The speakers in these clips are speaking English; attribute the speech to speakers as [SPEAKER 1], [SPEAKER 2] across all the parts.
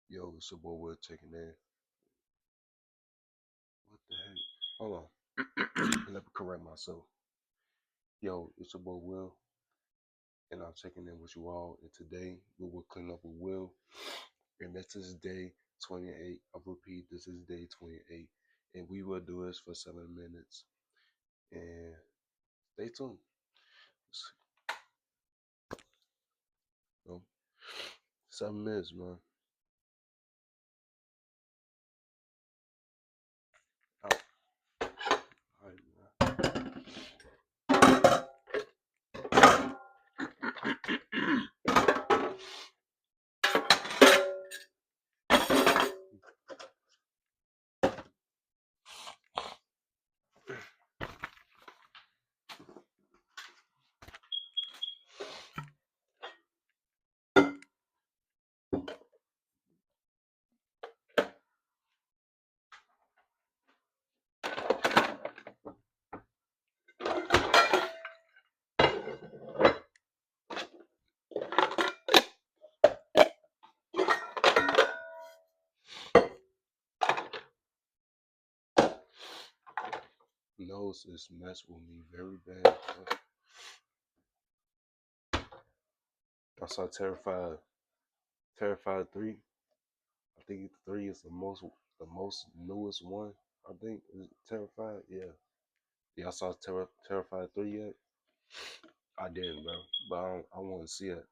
[SPEAKER 1] Yo, it's your boy Will checking in. What the heck? Hold on. Let me correct myself. Yo, it's your boy Will, and I'm checking in with you all. And today we will clean up with Will. And this is day 28. I repeat, this is day 28. And we will do this for 7 minutes. And stay tuned. You 7 minutes, man. Out. All right, man. Nose is messed with me very bad. I saw Terrified 3. I think 3 is the most newest one. I think is Terrified. Yeah. Yeah, I saw Terrified 3 yet. I didn't, bro. But I want to see it.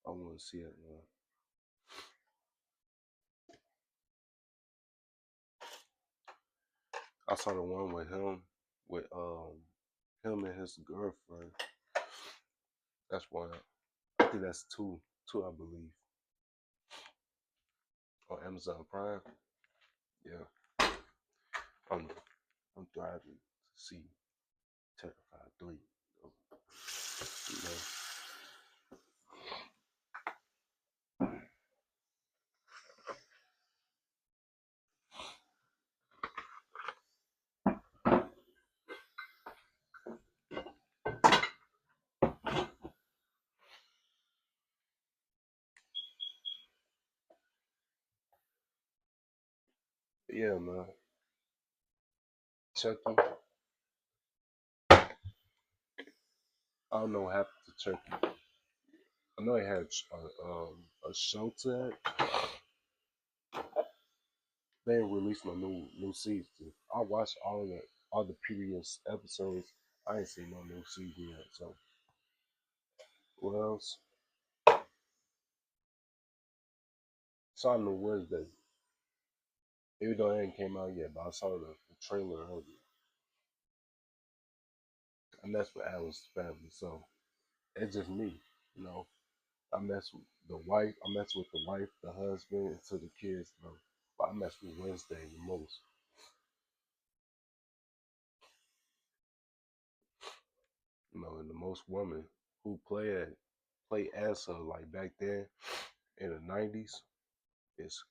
[SPEAKER 1] I want to see it, man. I saw the one with him and his girlfriend. That's one. I think that's two. Two, I believe, on Amazon Prime. Yeah. I'm I'm thriving to see Terrified 3. You know. Yeah, man. Chucky. I don't know what happened to Chucky. I know he had a show to that. They ain't released no new season. I watched all the previous episodes. I ain't seen no new season yet. So what else? Saw it on Wednesday. Even though it ain't came out yet, but I saw the trailer earlier. And that's with Adam's family. So it's just me, you know. I mess with the wife. I mess with the wife, the husband, and to the kids, bro. But I mess with Wednesday the most. You know, and the most woman who play as her like back then in the 90s. It's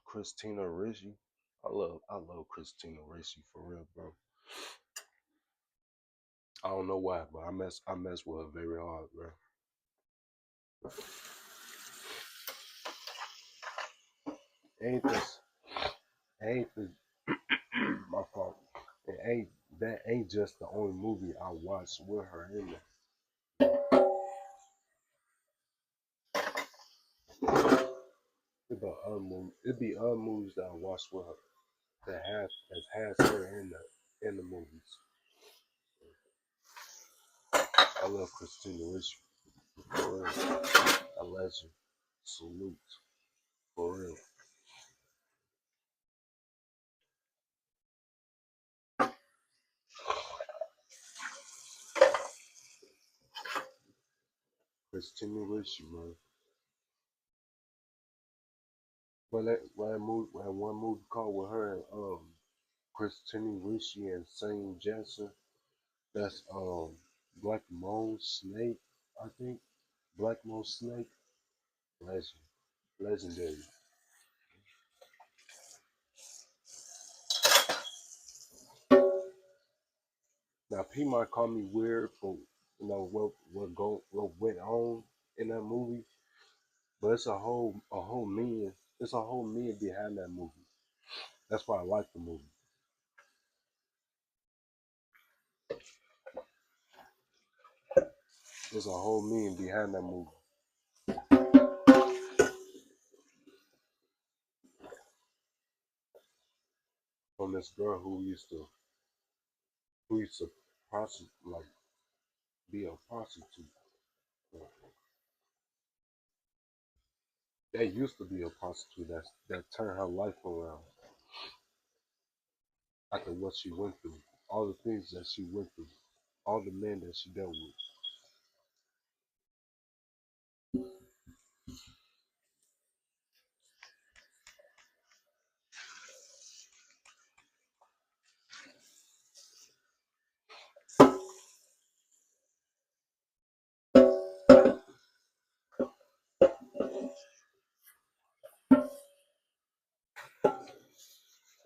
[SPEAKER 1] Christina Ricci. I love Christina Ricci for real, bro. I don't know why, but I mess with her very hard, bro. Ain't this ain't this my fault. It ain't that ain't just the only movie I watched with her in it. It be other movies that I watched with her that has her in the movies. I love Christina Ricci for real. A legend. Salute for real. Christina Ricci, man. One movie called with her and Christina Ricci and Saint Jackson. That's Black Moon Snake, I think. Black Moon Snake. Legend. Legendary. Now P might call me weird for what went on in that movie, But it's a whole meaning. It's a whole meaning behind that movie. That's why I like the movie. There's a whole meaning behind that movie. From this girl who used to prostitute, like be a prostitute. That used to be a prostitute that turned her life around after what she went through, all the things that she went through, all the men that she dealt with.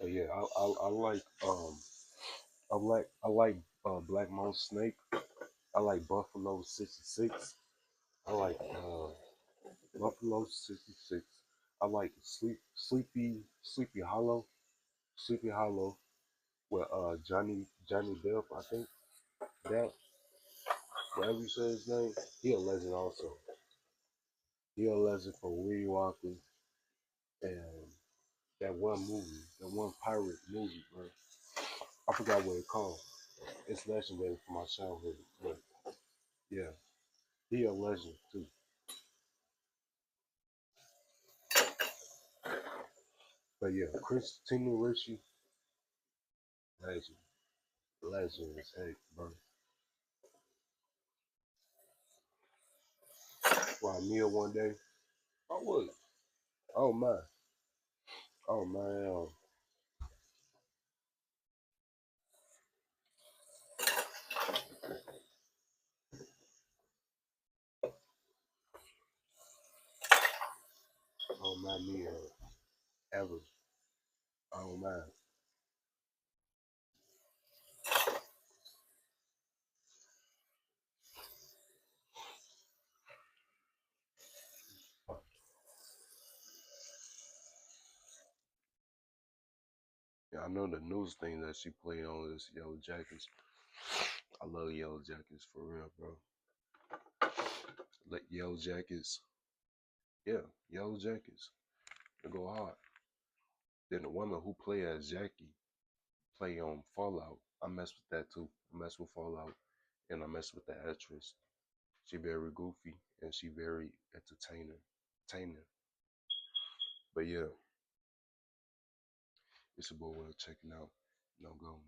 [SPEAKER 1] So yeah, I like Black Mountain Snake. I like Buffalo 66. I like Buffalo 66. I like Sleepy Hollow. Sleepy Hollow with Johnny Depp, I think. That whatever you say his name, he a legend also. He a legend for Willy Wonka and that one pirate movie, bro. I forgot what it called. It's legendary for my childhood, but yeah, he a legend too. But yeah, Christina Ricci, legend, legend as heck, bro. Well, Neil one day, I would. Oh my, oh man, oh my Neil, ever, oh man. Yeah, I know the news thing that she played on is Yellow Jackets. I love Yellow Jackets for real, bro. Like Yellow Jackets, yeah, Yellow Jackets. They go hard. Then the woman who play as Jackie play on Fallout. I mess with that too. I mess with Fallout, and I mess with the actress. She very goofy and she very entertaining. But yeah, it's a boy worth checking out. No go.